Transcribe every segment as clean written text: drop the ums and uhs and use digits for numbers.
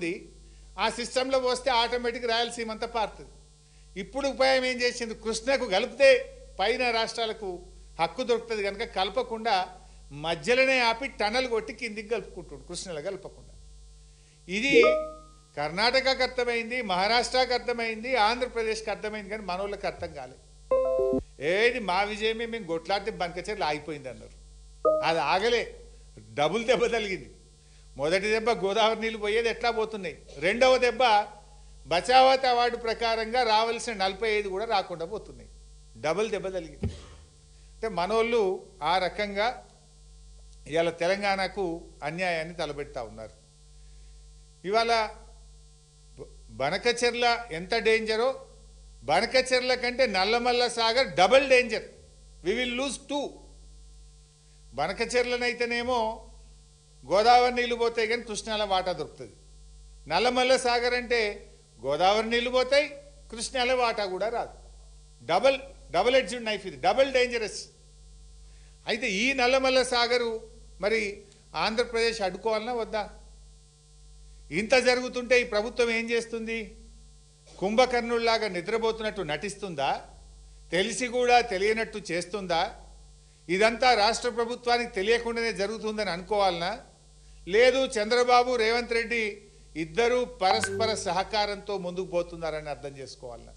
ఉంది, ఆ సిస్టంలో పోస్తే ఆటోమేటిక్ రాయలసీమ అంతా పారుతుంది. ఇప్పుడు ఉపాయం ఏం చేసింది, కృష్ణకు కలిపితే పైన రాష్ట్రాలకు హక్కు దొరుకుతుంది కనుక కలపకుండా మధ్యలోనే ఆపి టనల్ కొట్టి కిందికి కలుపుకుంటుండు, కృష్ణలో కలపకుండా. ఇది కర్ణాటకకు అర్థమైంది, మహారాష్ట్రకు అర్థమైంది, ఆంధ్రప్రదేశ్కి అర్థమైంది, కానీ మనోళ్ళకి అర్థం కాలేదు. ఏది మా విజయమే, మేము కొట్లాడితే బంకచర్లు ఆగిపోయింది అన్నారు. అది ఆగలే, డబుల్ దెబ్బ తగిలింది. మొదటి దెబ్బ గోదావరి నీళ్ళు పోయేది ఎట్లా పోతున్నాయి, రెండవ దెబ్బ బచావత్ అవార్డు ప్రకారంగా రావాల్సిన 45 కూడా రాకుండా పోతున్నాయి. డబుల్ దెబ్బ తగిలింది. అంటే మనోళ్ళు ఆ రకంగా ఇవాళ తెలంగాణకు అన్యాయాన్ని తలబెడతా ఉన్నారు. ఇవాళ బనకచెర్ల ఎంత డేంజరో, బనకచెర్ల కంటే Nallamala Sagar double danger. We will lose 2. బనకచెర్లనైతేనేమో గోదావరి నీళ్ళు పోతాయి కానీ కృష్ణాల వాటా దొరుకుతుంది. నల్లమల్ల సాగర్ అంటే గోదావరి నీళ్ళు పోతాయి, కృష్ణాల వాటా కూడా రాదు. డబుల్ ఎడ్జ్డ్ నైఫ్, ఇది డబుల్ డేంజరస్. అయితే ఈ నల్లమల్ల సాగరు మరి ఆంధ్రప్రదేశ్ అడ్డుకోవాలన్నా వద్దా? ఇంత జరుగుతుంటే ఈ ప్రభుత్వం ఏం చేస్తుంది? కుంభకర్ణుల్లాగా నిద్రపోతున్నట్టు నటిస్తుందా? తెలిసి కూడా తెలియనట్టు చేస్తుందా? ఇదంతా రాష్ట్ర ప్రభుత్వానికి తెలియకుండానే జరుగుతుందని అనుకోవాలనా? లేదు చంద్రబాబు రేవంత్ రెడ్డి ఇద్దరూ పరస్పర సహకారంతో ముందుకు పోతున్నారని అర్థం చేసుకోవాలనా?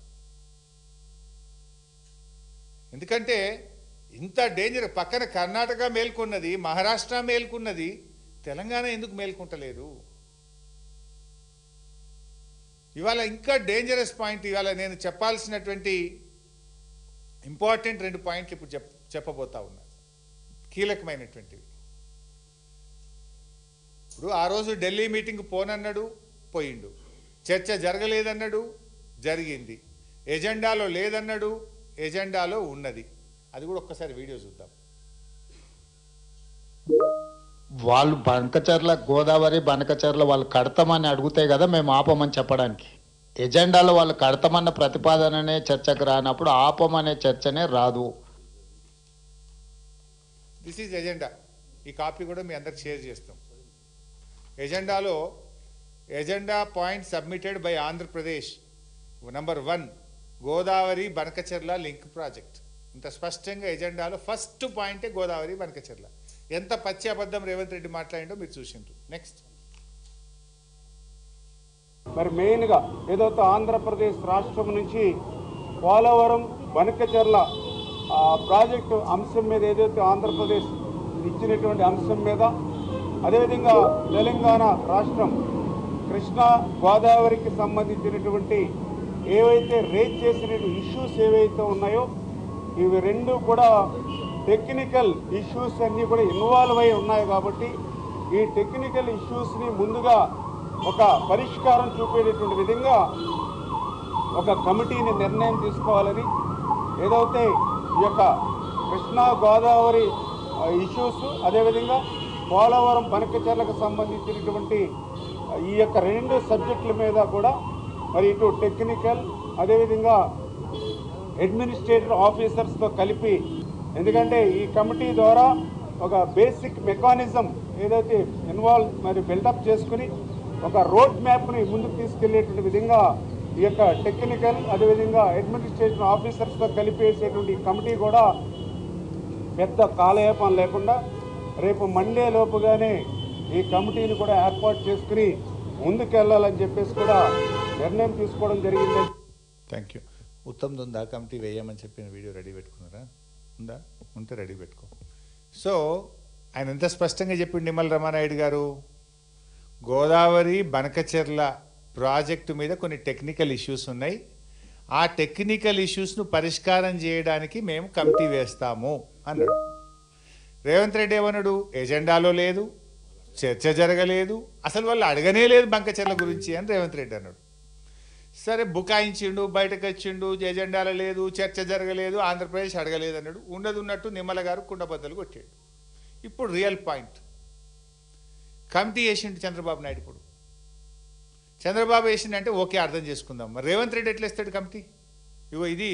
ఎందుకంటే ఇంత డేంజర్, పక్కన కర్ణాటక మేల్కొన్నది, మహారాష్ట్ర మేల్కొన్నది, తెలంగాణ ఎందుకు మేల్కొంటలేదు? ఇవాళ ఇంకా డేంజరస్ పాయింట్, ఇవాళ నేను చెప్పాల్సినటువంటి ఇంపార్టెంట్ 2 పాయింట్లు ఇప్పుడు చెప్పబోతా ఉన్నా, కీలకమైనటువంటివి. ఇప్పుడు ఆ రోజు ఢిల్లీ మీటింగ్ పోనన్నాడు, పోయిండు. చర్చ జరగలేదన్నాడు, జరిగింది. ఎజెండాలో లేదన్నాడు, ఎజెండాలో ఉన్నది. అది కూడా ఒక్కసారి వీడియో చూద్దాం. వాళ్ళు బనకచెర్ల గోదావరి బనకచెర్ల వాళ్ళు కడతామని అడిగితే కదా మేము ఆపమని చెప్పడానికి. ఎజెండాలో వాళ్ళు కడతామన్న ప్రతిపాదననే చర్చకు రానప్పుడు ఆపమనే చర్చనే రాదు. This is agenda. ఈ కాపీ కూడా మీ అందరికి షేర్ చేస్తాం. ఎజెండాలో agenda point submitted by Andhra Pradesh number 1 Godavari Banakacherla link project. ఇంత స్పష్టంగా ఎజెండాలో ఫస్ట్ పాయింటే గోదావరి బనకచెర్ల. ఎంత పచ్చి అబద్ధం రేవంత్ రెడ్డి మాట్లాడిండో మీరు చూసిండ్రు. నెక్స్ట్. మరి మెయిన్గా ఏదైతే ఆంధ్రప్రదేశ్ రాష్ట్రం నుంచి పోలవరం బనకచెర్ల ప్రాజెక్టు అంశం మీద ఏదైతే ఆంధ్రప్రదేశ్ ఇచ్చినటువంటి అంశం మీద, అదేవిధంగా తెలంగాణ రాష్ట్రం కృష్ణా గోదావరికి సంబంధించినటువంటి ఏవైతే రేజ్ చేసిన ఇష్యూస్ ఏవైతే ఉన్నాయో ఇవి రెండు కూడా టెక్నికల్ ఇష్యూస్ అన్నీ కూడా ఇన్వాల్వ్ అయి ఉన్నాయి. కాబట్టి ఈ టెక్నికల్ ఇష్యూస్ని ముందుగా ఒక పరిష్కారం చూపేటటువంటి విధంగా ఒక కమిటీని నిర్ణయం తీసుకోవాలని, ఏదైతే ఈ యొక్క కృష్ణా గోదావరి ఇష్యూస్, అదేవిధంగా పోలవరం బనకచెర్లకు సంబంధించినటువంటి ఈ యొక్క 2 సబ్జెక్టుల మీద కూడా మరి ఇటు టెక్నికల్ అదేవిధంగా అడ్మినిస్ట్రేటివ్ ఆఫీసర్స్తో కలిపి, ఎందుకంటే ఈ కమిటీ ద్వారా ఒక బేసిక్ మెకానిజం ఏదైతే మరి బిల్డప్ చేసుకుని ఒక రోడ్ మ్యాప్ని ముందుకు తీసుకెళ్లేటువంటి విధంగా ఈ యొక్క టెక్నికల్ అదేవిధంగా అడ్మినిస్ట్రేటివ్ ఆఫీసర్స్తో కలిపేసేటువంటి కమిటీ కూడా పెద్ద కాలయాపన లేకుండా రేపు మండే లోపుగానే ఈ కమిటీని కూడా ఏర్పాటు చేసుకుని ముందుకెళ్లాలని చెప్పేసి కూడా నిర్ణయం తీసుకోవడం జరిగింది. Thank you. ఉత్తమ్ ఉందా కమిటీ వేయమని చెప్పిన వీడియో రెడీ పెట్టుకున్నారా? ఉందా? ఉంటే రెడీ పెట్టుకో. సో ఆయన ఎంత స్పష్టంగా చెప్పిండు నిమ్మల రామానాయుడు గారు, గోదావరి బనకచెర్ల ప్రాజెక్టు మీద కొన్ని టెక్నికల్ ఇష్యూస్ ఉన్నాయి, ఆ టెక్నికల్ ఇష్యూస్ను పరిష్కారం చేయడానికి మేము కమిటీ వేస్తాము అన్నాడు. రేవంత్ రెడ్డి ఏమన్నాడు? ఎజెండాలో లేదు, చర్చ జరగలేదు, అసలు వాళ్ళు అడగనే లేదు బనకచెర్ల గురించి అని రేవంత్ రెడ్డి అన్నాడు. సరే బుకాయించిండు, బయటకు వచ్చిండు, ఎజెండాలో లేదు, చర్చ జరగలేదు, ఆంధ్రప్రదేశ్ అడగలేదు అన్నాడు. ఉన్నది ఉన్నట్టు నిమ్మల గారు కుండబద్దలు కొట్టాడు. ఇప్పుడు రియల్ పాయింట్, కమిటీ వేసిండు చంద్రబాబు నాయుడు. ఇప్పుడు చంద్రబాబు వేసిండంటే ఓకే, అర్థం చేసుకుందాం. మరి రేవంత్ రెడ్డి ఎట్లా ఇస్తాడు కమిటీ? ఇగో ఇది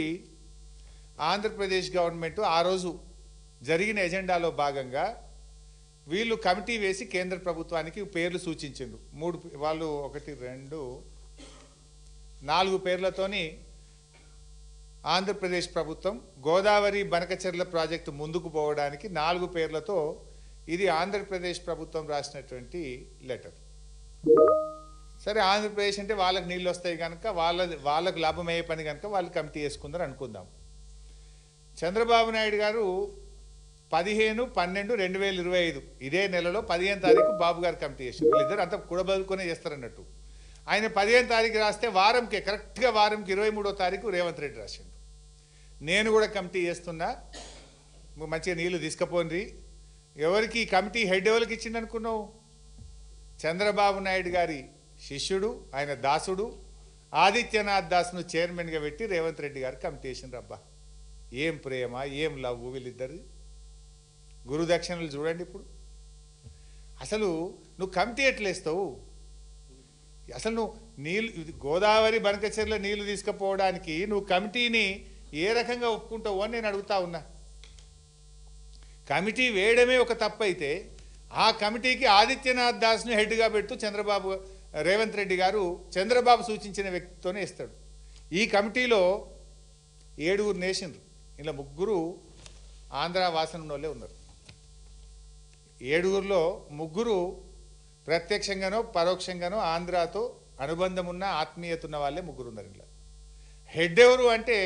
ఆంధ్రప్రదేశ్ గవర్నమెంట్ ఆ రోజు జరిగిన ఎజెండాలో భాగంగా వీళ్ళు కమిటీ వేసి కేంద్ర ప్రభుత్వానికి పేర్లు సూచించిండ్రు. వాళ్ళు 1 2 4 పేర్లతోని ఆంధ్రప్రదేశ్ ప్రభుత్వం గోదావరి బనకచెర్ల ప్రాజెక్టు ముందుకు పోవడానికి 4 పేర్లతో ఇది ఆంధ్రప్రదేశ్ ప్రభుత్వం రాసినటువంటి లెటర్. సరే, ఆంధ్రప్రదేశ్ అంటే వాళ్ళకి నీళ్ళు వస్తాయి కనుక వాళ్ళకు లాభమయ్యే పని కనుక వాళ్ళు కమిటీ వేసుకుందని అనుకుందాం. చంద్రబాబు నాయుడు గారు 15/12/2025 ఇదే నెలలో 15వ తారీఖు బాబు గారు కమిటీ చేశారు. వీళ్ళిద్దరు అంతా కూడబదుకునే చేస్తారన్నట్టు. ఆయన 15వ తారీఖు రాస్తే కరెక్ట్గా వారంకి 23వ తారీఖు రేవంత్ రెడ్డి రాసిండు. నేను కూడా కమిటీ చేస్తున్నా, మంచిగా నీళ్లు తీసుకుపోండి. ఎవరికి ఈ కమిటీ హెడ్ ఎవరికి ఇచ్చిండు అనుకున్నావు? చంద్రబాబు నాయుడు గారి శిష్యుడు, ఆయన దాసుడు ఆదిత్యనాథ్ దాస్ను చైర్మన్గా పెట్టి రేవంత్ రెడ్డి గారు కమిటీ చేసిండ్రు. అబ్బా, ఏం ప్రేమ, ఏం లవ్ వీళ్ళిద్దరు. గురుదక్షిణలు చూడండి. ఇప్పుడు అసలు నువ్వు కమిటీ ఎట్లేస్తావు? అసలు నువ్వు గోదావరి బనకచెర్ల నీళ్లు తీసుకుపోవడానికి నువ్వు కమిటీని ఏ రకంగా ఒప్పుకుంటావు అని నేను అడుగుతా ఉన్నా. కమిటీ వేయడమే ఒక తప్పు అయితే ఆ కమిటీకి ఆదిత్యనాథ్ దాస్ను హెడ్గా పెడుతూ రేవంత్ రెడ్డి గారు చంద్రబాబు సూచించిన వ్యక్తితోనే ఇస్తాడు. ఈ కమిటీలో 7 నేషన్లు, ఇలా 3 ఆంధ్ర వాసన వాళ్ళే ఉన్నారు. 7లో 3 ప్రత్యక్షంగానో పరోక్షంగానో ఆంధ్రాతో అనుబంధం ఉన్న ఆత్మీయత ఉన్న వాళ్ళే 3 ఉన్నారు. ఇలా హెడ్ ఎవరు అంటే